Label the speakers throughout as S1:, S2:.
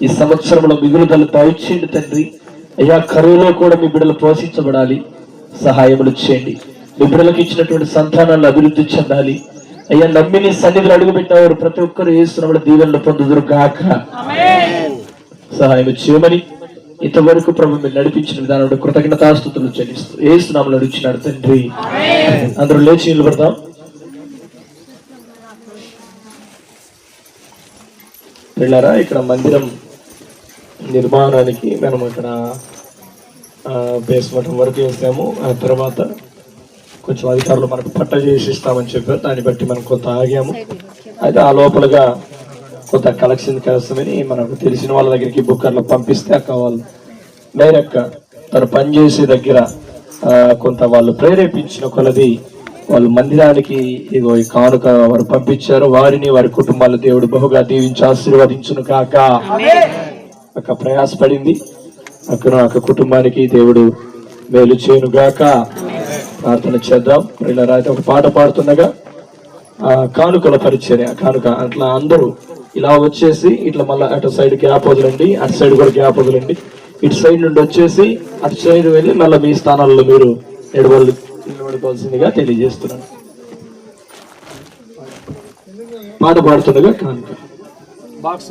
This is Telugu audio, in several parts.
S1: ఈ సంవత్సరంలో మిగులుదల దయచేయండి తండ్రి. అయ్యా, కరువులో కూడా మీ బిడ్డలు పోషించబడాలి, సహాయములు చేయండి. మీ బిడ్డలకు ఇచ్చినటువంటి సంతానాలను అభివృద్ధి చెందాలి. అయ్యా, నమ్మి నీ సన్నిధిలో అడుగుపెట్టినవారు ప్రతి ఒక్కరు యేసునామములో దీవెనలు పొందుదురు గాక. సహాయం చేయమని ఇంతవరకు ప్రభు మీరు నడిపించిన విధానంలో కృతజ్ఞతాస్తుతులు చెల్లిస్తూ యేసునామములో అడుగుచున్నాడు తండ్రి. అందరూ లేచి నిలబడతాం. పిల్లరా, ఇక్కడ మందిరం నిర్మాణానికి మనం ఇక్కడ బేస్మెంట్ వరకు వేసాము. ఆ తర్వాత కొంచెం అధికారులు మనకు పట్ట చేసి ఇస్తామని చెప్పారు. దాన్ని బట్టి మనం కొంత ఆగాము. అయితే ఆ లోపలగా కొంత కలెక్షన్ కోసమని మనకు తెలిసిన వాళ్ళ దగ్గరికి బుక్కర్లు పంపిస్తే అక్క వాళ్ళు మేరక్క తను పనిచేసే దగ్గర కొంత వాళ్ళు ప్రేరేపించిన కొలది వాళ్ళు మందిరానికి ఇగో ఈ కానుక వారు పంపించారు. వారిని వారి కుటుంబాల దేవుడు బహుగా దీవించి ఆశీర్వదించును కాక. అక్క ప్రయాసపడింది. అక్క కుటుంబానికి దేవుడు మేలు చేయను గాక. ప్రార్థన చేద్దాం. అయితే ఒక పాట పాడుతుండగా కానుకల పరిచర్య, కానుక అట్లా అందరూ ఇలా వచ్చేసి ఇట్లా మళ్ళీ అటు సైడ్ గ్యాప్ వదలండి, అటు సైడ్ కూడా గ్యాప్ వదలండి. ఇటు సైడ్ నుండి వచ్చేసి అటు సైడ్ వెళ్ళి మళ్ళీ మీ స్థానాల్లో మీరు నిలబడుకోవాల్సిందిగా తెలియజేస్తున్నాను. పాట పాడుతుండగా కానుక బాక్స్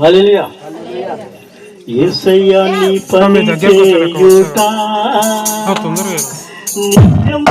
S1: హల్లెలూయా. యేసయ్యా నీ పని చేయుట నిత్యం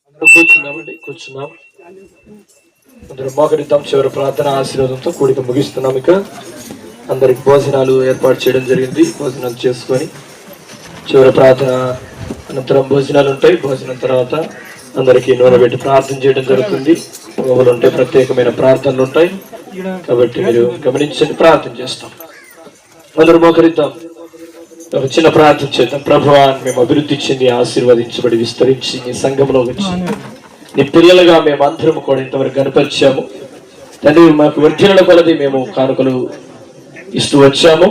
S1: అందరూ కూర్చున్నామండి, కూర్చున్నాం. అందరూ మోకరిద్దాం. చివరి ప్రార్థన ఆశీర్వాదంతో కూడిక ముగిస్తున్నాం. ఇక అందరికి భోజనాలు ఏర్పాటు చేయడం జరిగింది. భోజనాలు చేసుకొని చివరి ప్రార్థన అనంతరం భోజనాలు ఉంటాయి. భోజనం తర్వాత అందరికీ నూనె పెట్టి ప్రార్థన చేయడం జరుగుతుంది. పువ్వులు ఉంటాయి, ప్రత్యేకమైన ప్రార్థనలు ఉంటాయి. కాబట్టి మీరు గమనించండి. ప్రార్థన చేస్తాం. అందరూ మోకరిద్దాం. ఒక చిన్న ప్రార్థన చేద్దాం. ప్రభువా, మేము అభివృద్ధి చెంది ఆశీర్వదించబడి విస్తరించి నీ సంఘంలో వచ్చి నీ పిల్లలుగా మేము అందరం కూడా ఇంతవరకు కనపరిచాము తండ్రి. మాకు వర్ధిల్ల కొలది మేము కానుకలు ఇస్తూ వచ్చాము.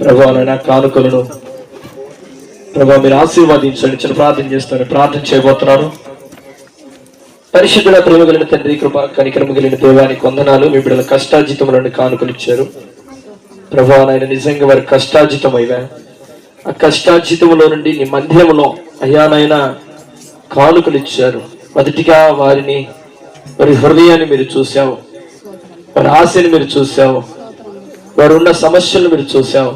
S1: ప్రభువా, నా కానుకలను ప్రభువా మీరు ఆశీర్వదించండి. చిన్న ప్రార్థన చేస్తాను. ప్రార్థన చేయబోతున్నాను. పరిశుద్ధుల ప్రేమ కలిగిన తండ్రి, కృప కనికరము కలిగిన దేవానికి వందనాలు. మీ బిడ్డల కష్టార్జితములను కానుకలు ఇచ్చారు ప్రభువా. నాయన నిజంగా వారి కష్టార్జితం అయ్యా, ఆ కష్టార్జితములో నుండి నీ మందిరములో అయ్యానైనా కానుకలు ఇచ్చారు. మొదటిగా వారి హృదయాన్ని మీరు చూసావు, వారి ఆశని మీరు చూసావు, వారు ఉన్న సమస్యలను మీరు చూసావు.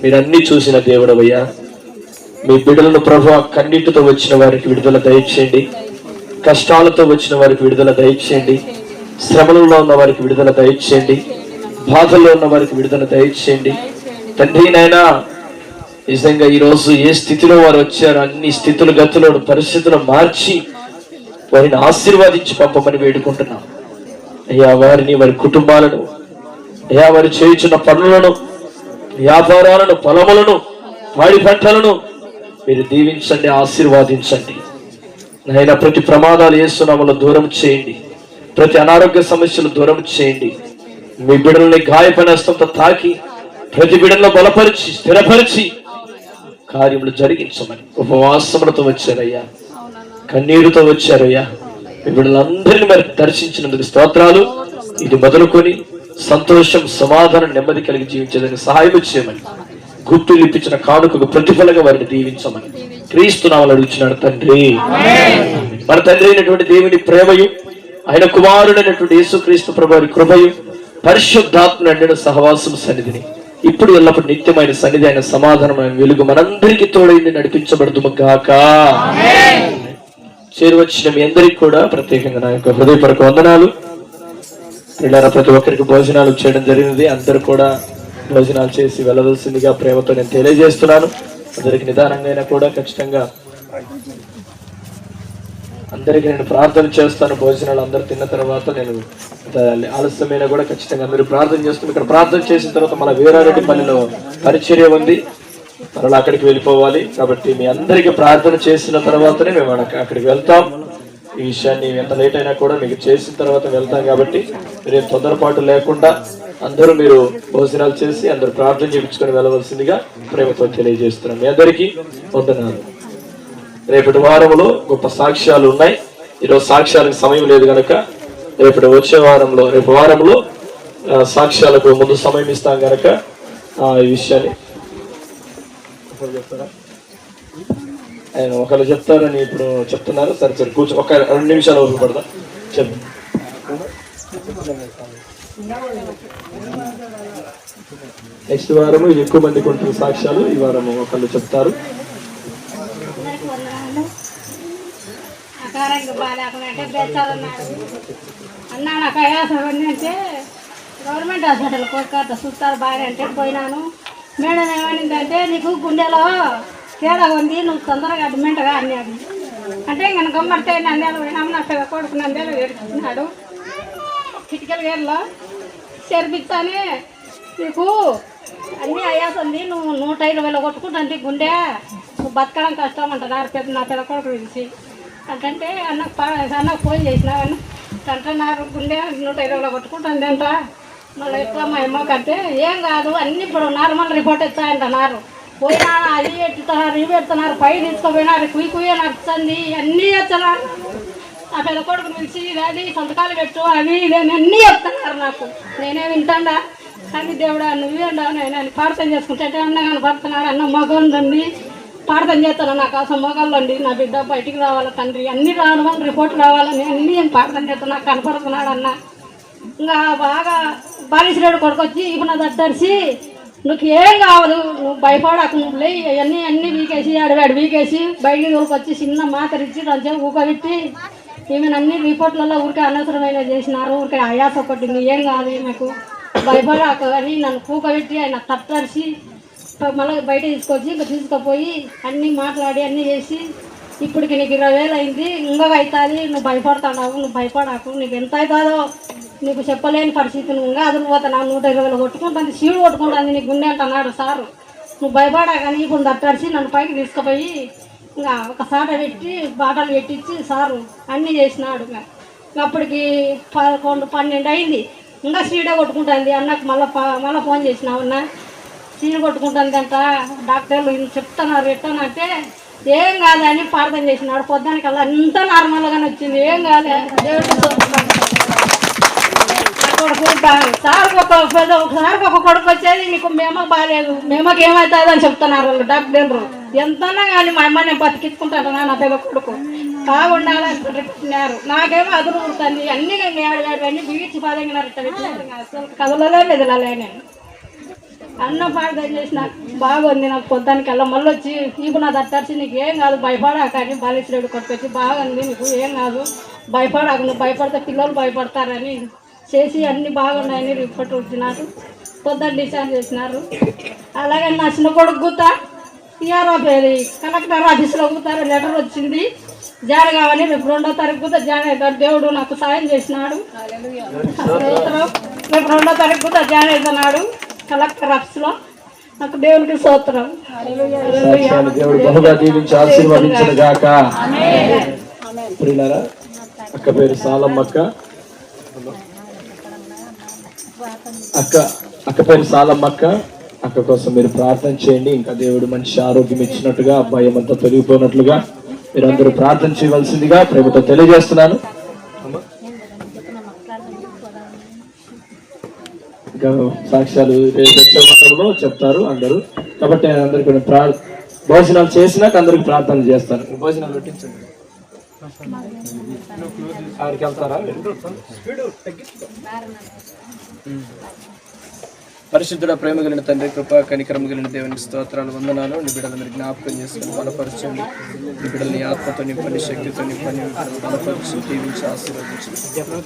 S1: మీరు అన్ని చూసిన దేవుడవయ్యా. మీ బిడ్డలను ప్రభువా కన్నీటితో వచ్చిన వారికి విడుదల దయచేయండి, కష్టాలతో వచ్చిన వారికి విడుదల దయచేయండి, శ్రమలలో ఉన్న వారికి విడుదల దయచేయండి, బాధల్లో ఉన్న వారికి విడుదల దయచేయండి తండ్రి. నాయనా నిజంగా ఈరోజు ఏ స్థితిలో వారు వచ్చారో అన్ని స్థితులు గతులు పరిస్థితులు మార్చి వారిని ఆశీర్వాదించి పంపమని వేడుకుంటున్నాం అయ్యా. వారిని, వారి కుటుంబాలను అయ్యా, వారు చేయుచున్న పనులను, వ్యాపారాలను, పొలములను, పాడి పంటలను మీరు దీవించండి, ఆశీర్వాదించండి నాయన. ప్రతి ప్రమాదాలు యేసునామములో దూరం చేయండి, ప్రతి అనారోగ్య సమస్యలు దూరం చేయండి. మీ బిడ్డలని గాయపడిన హస్తంతో తాకి ప్రతి బిడ్డలను బలపరిచి స్థిరపరిచి కార్యములు జరిగించమని. ఉపవాసములతో వచ్చారయ్యా, కన్నీరుతో వచ్చారయ్యా. మీ బిడ్డలందరినీ మరి దర్శించినందుకు స్తోత్రాలు. ఇది మొదలుకొని సంతోషం, సమాధానం, నెమ్మది కలిగి జీవించేదానికి సహాయం చేయమని, గుర్తులు ఇప్పించిన కానుకకు ప్రతిఫలంగా వారిని దీవించమని క్రీస్తు నామములో అడుగుచున్నాను తండ్రి. మన తండ్రి అయినటువంటి దేవుని ప్రేమయు, ఆయన కుమారుడైనటువంటి యేసుక్రీస్తు ప్రభువారి కృపయు, పరిశుద్ధాత్మ నిండిన సహవాసం సన్నిధిని ఇప్పుడు ఎల్లప్పుడు నిత్యమైన సన్నిధి అయిన సమాధానమైన వెలుగు మనందరికీ తోడైంది నడిపించబడుదుము గాక. చేరువచ్చిన మీ అందరికి కూడా ప్రత్యేకంగా నా యొక్క హృదయపూర్వక వందనాలు. పిల్లల ప్రతి ఒక్కరికి భోజనాలు చేయడం జరిగినది. అందరూ కూడా భోజనాలు చేసి వెళ్ళవలసిందిగా ప్రేమతో నేను తెలియజేస్తున్నాను. అందరికి నిదానంగా అయినా కూడా ఖచ్చితంగా అందరికీ నేను ప్రార్థన చేస్తాను. భోజనాలు అందరు తిన్న తర్వాత నేను ఆలస్యమైనా కూడా ఖచ్చితంగా అందరూ ప్రార్థన చేస్తున్నాను. ఇక్కడ ప్రార్థన చేసిన తర్వాత మన వీరారెడ్డిపల్లిలో పరిచర్య ఉంది, మరలా అక్కడికి వెళ్ళిపోవాలి. కాబట్టి మీ అందరికీ ప్రార్థన చేసిన తర్వాతనే మేము అక్కడికి వెళ్తాం. ఈ విషయాన్ని ఎంత లేట్ అయినా కూడా మీకు చేసిన తర్వాత వెళ్తాం. కాబట్టి మీరేం తొందరపాటు లేకుండా అందరూ మీరు భోజనాలు చేసి అందరూ ప్రార్థన చేయించుకొని వెళ్ళవలసిందిగా ప్రేమతో తెలియజేస్తున్నాం. మీ అందరికీ వందనాలు. రేపటి వారంలో గొప్ప సాక్ష్యాలు ఉన్నాయి. ఈరోజు సాక్ష్యాలకు సమయం లేదు కనుక రేపు వారంలో సాక్ష్యాలకు ముందు సమయం ఇస్తాం కనుక ఈ విషయాన్ని ఆయన ఒకళ్ళు చెప్తారని ఇప్పుడు చెప్తున్నారు. సరే సరే కూర్చో, ఒక 2 నిమిషాలు వరకు పడదా చెప్పు. నెక్స్ట్ వారము ఇది ఎక్కువ మందికి ఉంటుంది సాక్ష్యాలు. ఈ వారము ఒకళ్ళు చెప్తారు.
S2: అన్న నాకు ఆయాసం అంటే గవర్నమెంట్ హాస్పిటల్ కోరికత చూస్తారు బాగా అంటే పోయినాను. మేడం ఏమనిందంటే నీకు గుండెలో తేడా ఉంది, నువ్వు తొందరగా అడ్మిట్గా అన్నాడు. అంటే ఇంకా గమ్మడితే నందేలు పోయినాము. నా పెద్ద కొడుకు నందేలు ఏడుస్తున్నాడు. కిటికల వేరులో చేర్పిస్తానే నీకు అన్నీ ఆయాసం ఉంది, నువ్వు 120లో కొట్టుకుంటుంది గుండె, నువ్వు బతకడం కష్టం అంటున్నారు నా పెద్ద కొడుకు పిలిచి. అంటే అన్నకు ఫోన్ చేసినావన్న అంటున్నారు గుండె 120లో కొట్టుకుంటుంది అంట. మళ్ళీ ఎట్లా మా అమ్మకంటే ఏం కాదు అన్నీ ఇప్పుడు నార్మల్ రిపోర్ట్ ఇస్తాయంటున్నారు. పోయినా అది పెట్టుతున్నారు, ఇవి పెడుతున్నారు, పై తీసుకుపోయినారు, కుయ్యి నడుస్తుంది, అన్నీ చేస్తున్నారు. ఆ పెద్ద కొడుకు పిలిచి అది సంతకాలు పెట్టు అవి ఇదని అన్నీ చెప్తున్నారు నాకు. నేనే వింటాడా కానీ దేవుడా నువ్వే ఉండవు నేను ప్రార్థన చేసుకుంటే అన్న కానీ పడుతున్నాడు. అన్న మగండి ప్రార్థన చేస్తాను నా కోసం మగళ్ళండి, నా బిడ్డ బయటికి రావాలా తండ్రి, అన్నీ రావడం రిపోర్ట్ రావాలని అన్నీ నేను ప్రార్థన చేస్తున్నా. కనపడుతున్నాడు అన్న. ఇంకా బాగా బాలీశ్వరుడు కొడుకు వచ్చి ఇప్పుడు నా దట్టరిసి నువ్వు ఏం కావదు, నువ్వు భయపడకు, నువ్వు లే అన్నీ వీకేసి అడివాడు వీకేసి బయటికి వచ్చి చిన్న మాతరిచ్చి కొంచెం ఊకబెట్టి ఈమెను అన్ని రిపోర్ట్లలో ఊరికే అనవసరమైన చేసినారు, ఊరికే ఆయాస పట్టింది, ఏం కాదు ఈమెకు భయపడకు అని నన్ను కూకబెట్టి ఆయన తట్టరిసి మళ్ళీ బయట తీసుకొచ్చి ఇంకా తీసుకుపోయి అన్నీ మాట్లాడి అన్నీ చేసి ఇప్పటికి నీకు 20,000 అయింది, ఇంకొక అవుతుంది, నువ్వు భయపడతాడావు, నువ్వు భయపడాకు, నీకు ఎంత అవుతుందో నీకు చెప్పలేని పరిస్థితి, నువ్వు ఇంకా అదిరిపోతున్నావు, 120,000 కొట్టుకుంటుంది, సీడు కొట్టుకుంటుంది నీకు గుండె అంటున్నాడు సారు, నువ్వు భయపడాకని ఇప్పుడు తట్టరిసి నన్ను పైకి తీసుకుపోయి ఇంకా ఒక సాట పెట్టి బాటలు పెట్టించి సారు అన్నీ చేసినాడు. ఇంకా అప్పటికి 11, 12 అయింది, ఇంకా సీడే కొట్టుకుంటుంది. అన్నకు మళ్ళీ ఫోన్ చేసినావు, అన్న సీడు కొట్టుకుంటుంది అంట, డాక్టర్లు చెప్తున్నారు ఎట్టానంటే ఏం కాదని ప్రార్థన చేసినాడు. పొద్దునకల్లా అంతా నార్మల్గానే వచ్చింది, ఏం కాలే. సార్కి ఒక కొడుకు వచ్చేది, నీకు మేమకు బాగాలేదు, మేమకి ఏమవుతుంది అని చెప్తున్నారు వాళ్ళు డాక్టర్లు. ఎంతన్నా కానీ మా అమ్మ నేను బతికించుకుంటాను నా పెద్ద కొడుకు బాగుండాలని పెట్టినారు. నాకేమో అదురు ఉంటుంది, అన్నీ అన్నీ బీచి పాదగినారు, అసలు కదలలే మెదలలే. నేను అన్న ప్రార్థన చేసిన బాగుంది, నాకు పొద్దునకల్లా మళ్ళీ వచ్చి ఇప్పుడు నా దట్టర్చి నీకు ఏం కాదు భయపడాక అని బాలేశ్వరుడు కొట్టుకొచ్చి బాగుంది, నీకు ఏం కాదు భయపడాక, నువ్వు భయపడితే పిల్లలు భయపడతారని చేసి అన్నీ బాగున్నాయని రిపోర్ట్ వచ్చినారు. పొద్దున్న డిశ్చార్జ్ చేసినారు. అలాగే నా చిన్న కొడుకు కూతా కలెక్టర్ ఆఫీస్లో కూతారు లెటర్ వచ్చింది, జాయిన్ కావాలి, రేపు 2వ తారీఖు కూతా జాయిన్ అవుతారు. దేవుడు నాకు సాయం చేసినాడు. రేపు 2వ తారీఖు కూతా జాయిన్ అవుతున్నాడు కలెక్టర్ ఆఫీస్లో. నాకు దేవునికి స్తోత్రం.
S1: దేవుడు బహుగా దీవించి ఆశీర్వదించును గాక. ప్రియులారా, అక్క పేరు సాలమ్మక్క. అక్క పేరు సాలమ్మక్క. అక్క కోసం మీరు ప్రార్థన చేయండి. ఇంకా దేవుడు మంచి ఆరోగ్యం ఇచ్చినట్టుగా, భయం అంతా తొలగిపోయినట్లుగా మీరందరూ ప్రార్థన చేయవలసిందిగా ప్రేమతో తెలియజేస్తున్నాను. ఇంకా సాక్ష్యాలు వారంలో చెప్తారు అందరూ, కాబట్టి అందరికి భోజనాలు చేసినాక అందరికి ప్రార్థన చేస్తాను. భోజనాలు పెట్టించండి. ఆడికి వెళ్తారా? పరిశుద్ధుడ, ప్రేమ కలిగిన తండ్రి, కృపా కనికరం కలిగిన దేవునికి స్తోత్రాలు, వందనాలు. నీ బిడ్డలు మీరు జ్ఞాపకం చేసుకుని బలపరచండి. నీ బిడ్డల్ని ఆత్మతో నింపండి, శక్తితో నింపండి, బలపరిచి దీవించి ఆశీర్వదించండి.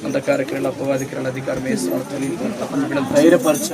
S1: అంధకార క్రియలు, అపవాది క్రియలు అధికారం వేసి బిడ్డలు ధైర్యపరచండి.